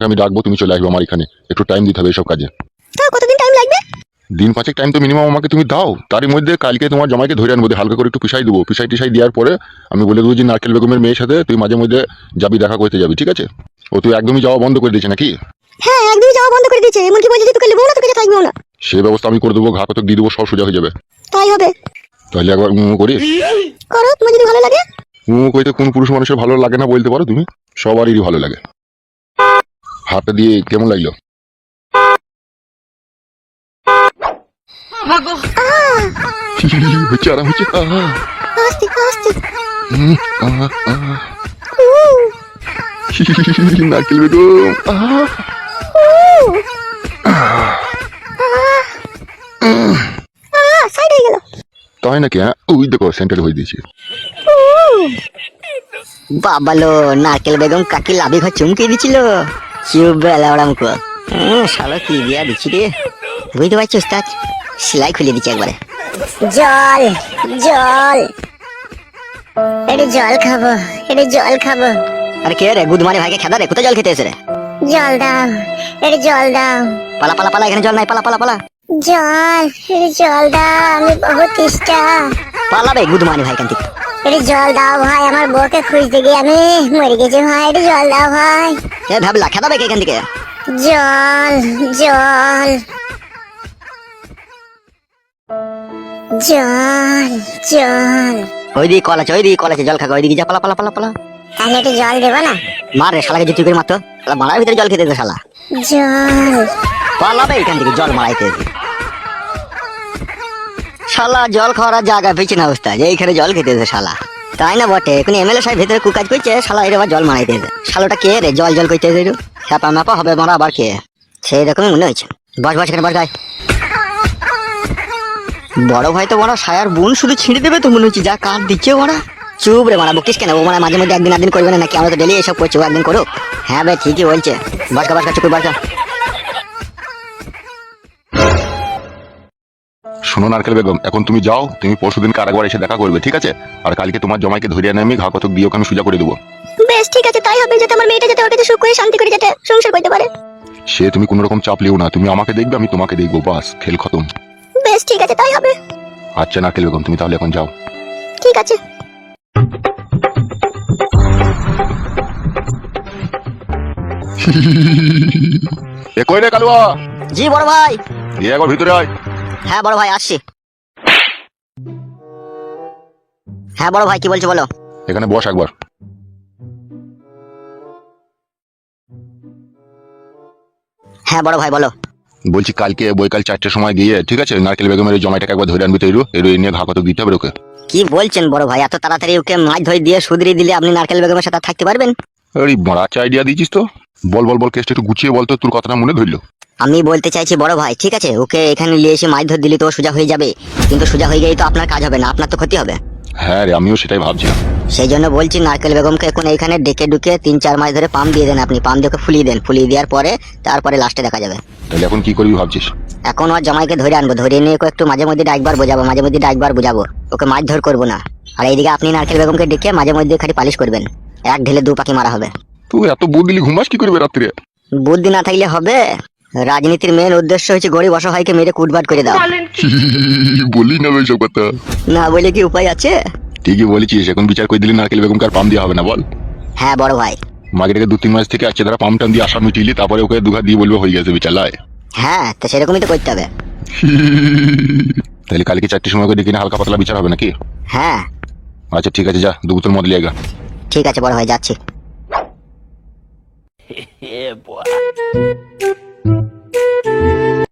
আমি ডাকবো, তুমি চলে আসবে আমার এখানে। একটু টাইম দিতে হবে এসব কাজে। তাও কতদিন টাইম লাগবে? দিন 5 টাইম তো মিনিমাম আমাকে তুমি দাও। তারই মধ্যে কালকে তোমার জামাইকে ধরে আনবো, হালকা করে একটু পিসাই দেবো। পিসাই টিসাই দেওয়ার পরে আমি বলে দেবো যে নারকেল বেগমের মেয়ের সাথে তুই মাঝে মধ্যে যাবি, দেখা করতে যাবি, ঠিক আছে? ও তুই একদমই যাওয়া বন্ধ করে দিয়েছে নাকি? হ্যাঁ, একদমই যাওয়া বন্ধ করে দিয়েছে। এমনকি বলছে যে তোকে নেবো না, তোকে যে থাকবেও না। সে ব্যবস্থা আমি করে দেবো, ঘা কতক দিয়ে দেবো, সব সোজা হয়ে যাবে। তাই হবে। তাহলে একবার করিস। করো, তোমার যদি ভালো লাগে। কইতে কোন পুরুষ মানুষের ভালো লাগে না বলতে পারো তুমি? সবারই ভালো লাগে। হাতটা দিয়ে কেমন লাগলো? হচ্ছে আরাম হচ্ছে। আস্তে আস্তে। নারকেল বেগম। সাইড হয়ে গেল। তাই নাকি? হ্যাঁ, ওই দেখো সেন্টার হয়ে দিয়েছি। বাবালো, নারকেল বেগম কাকি লাভি ঘর চমকে দিছিল। চুপ বেলা ওরা মুখ। শালা কি দিয়া দিচ্ছি রে, বুঝতে পারছি ওস্তাদ। সেলাই খুলে দিচ্ছে একবারে। জল জল, এটা জল খাবো, এটা জল খাবো। আরে কে রে, গুদমানি ভাইকে খেদা রে, কোথায় জল খেতে এসে রে? জল দাও, এটা জল দাও। পালা পালা পালা, এখানে জল নাই, পালা পালা পালা। জল, এটা জল দাও, আমি বহুত তেষ্টা। পালাবে গুদমানি ভাই কান্তি। এটা জল দাও ভাই, আমার বউকে খুঁজতে গিয়ে আমি মরে গেছি ভাই। এটা জল দাও ভাই। এ ভাবলা খেদাবে কে এখান থেকে? জল জল জল জল। ওইদিকে কল আছে, ওইদিকে কল আছে, জল খাগা, ওইদিকে যা, পালা পালা পালা পালা। তাহলে একটু জল দেবো না? মার রে শালাকে জুতি করে মারতো, শালা মারার ভিতরে জল খেতে দে শালা। জল। পালাবে এখান থেকে জল মারাইতে। শালা জল খাওয়ার জায়গা পেয়েছে না অবস্থা, যে এইখানে জল খেতে এসে শালা। তাই না বটে, এখন এমএলএ সাহেব ভেতরে কুকাজ করছে, শালা এর আবার জল মারাইতে এসে। শালাটা কে রে জল জল করতে এসে? হ্যাপা ম্যাপা হবে মারা আবার কে? সেই রকমই মনে হচ্ছে। বস বস এখানে বস গায়। বড় ভাই তো বড় সায়ার বোন শুধু ছিঁড়ে দেবে তো মনে হচ্ছে, যা কাঠ দিচ্ছে ওরা। চুপ রে মারা, বকিস কেন? ও মানে মাঝে মধ্যে একদিন একদিন করবে না নাকি? আমরা তো ডেলি এসব করছি, ও একদিন করো। হ্যাঁ ভাই ঠিকই বলছে। বসকা বসকা চুপ বসকা। শোনো নারকেল বেগম, এখন তুমি যাও, তুমি পরশুদিন কারাগার এসে দেখা করবে, ঠিক আছে? আর কালকে তোমার জামাইকে ধরে আনে আমি, ঘা কতক দিয়ে ওকে আমি সোজা করে দেবো। বেশ ঠিক আছে, তাই হবে। যাতে আমার মেয়েটা যাতে ওর কাছে সুখ করে শান্তি করে যাতে সংসার করতে পারে। সে তুমি কোনো রকম চাপ লিও না, তুমি আমাকে দেখবে, আমি তোমাকে দেখবো, বাস খেল খতম। বেশ ঠিক আছে, তাই হবে। আচ্ছা নারকেল বেগম, তুমি তাহলে এখন যাও। ঠিক আছে। এ কই রে কালুয়া? জি বড় ভাই। এ একবার ভিতরে আয়। হ্যাঁ বড় ভাই আসছি। হ্যাঁ বড় ভাই কি বলছো বলো। এখানে বস একবার। হ্যাঁ বড় ভাই বলো। বলছি কালকে বৈকাল 4টের সময় গিয়ে, ঠিক আছে, নারকেল বেগমের এই জমাইটাকে একবার ধরে আনবি তো, এরু নিয়ে ঘা কতক দিতে হবে ওকে। কি বলছেন বড় ভাই, এত তাড়াতাড়ি ওকে মাছ ধরে দিয়ে সুদরিয়ে দিলে আপনি নারকেল বেগমের সাথে আর থাকতে পারবেন? আরে বড় আচ্ছা আইডিয়া দিয়েছিস তো। বল বল বল, কেসটা একটু গুছিয়ে বল তো, তোর কথাটা মনে ধরলো। আমি বলতে চাইছি বড় ভাই, ঠিক আছে ওকে এখানে নিয়ে এসে মাছ ধরে দিলে তো ও সোজা হয়ে যাবে, কিন্তু সোজা হয়ে গেলেই তো আপনার কাজ হবে না, আপনার তো ক্ষতি হবে। হ্যাঁ রে, আমিও সেটাই ভাবছিলাম। সেই জন্য বলছি নারকেল বেগমকে এখন এখানে ডেকে ডুকে 3-4 মাস ধরে পাম দিয়ে দেন আপনি। পাম দিয়ে ওকে ফুলিয়ে দেন, ফুলিয়ে দেওয়ার পরে তারপরে লাস্টে দেখা যাবে। তাহলে এখন কি করবি ভাবছিস? এখন ওর জামাইকে ধরে আনবো, ধরে নিয়ে ওকে একটু মাঝে মধ্যে ডাকবার বোঝাবো, মাঝে মধ্যে ডাকবার বোঝাবো, ওকে মাছ ধর করবো না। আর এইদিকে আপনি নারকেল বেগমকে ডেকে মাঝে মধ্যে খালি পালিশ করবেন, এক ঢেলে 2 পাখি মারা হবে। তুই এত বুদ্ধি ঘুমাস কি করবে রাত্রে? বুদ্ধি না থাকলে হবে? রাজনীতির মেন উদ্দেশ্য হচ্ছে গরিব অসহায়কে মেরে কুটবাট করে দাও। বলি না ওইসব কথা। না বলে কি উপায় আছে? ঠিকই বলেছিস, এখন বিচার করে দিলি নারকেল বেগমকে আর পাম দেওয়া হবে না, বল। হ্যাঁ বড় ভাই। মাগেটাকে 2-3 মাস থেকে আছে তারা পাম টাম দিয়ে আশা মিটিলি, তারপরে ওকে দুঘা দিয়ে বলবে হয়ে গেছে বিচার লাই। হ্যাঁ তো সেরকমই তো করতে হবে। তাহলে কালকে 4টের সময় করে ডেকে নিয়ে হালকা পাতলা বিচার হবে নাকি? হ্যাঁ আচ্ছা ঠিক আছে, যা 2 বোতল মদ লিয়ে গা। ঠিক আছে বড় ভাই, যাচ্ছি।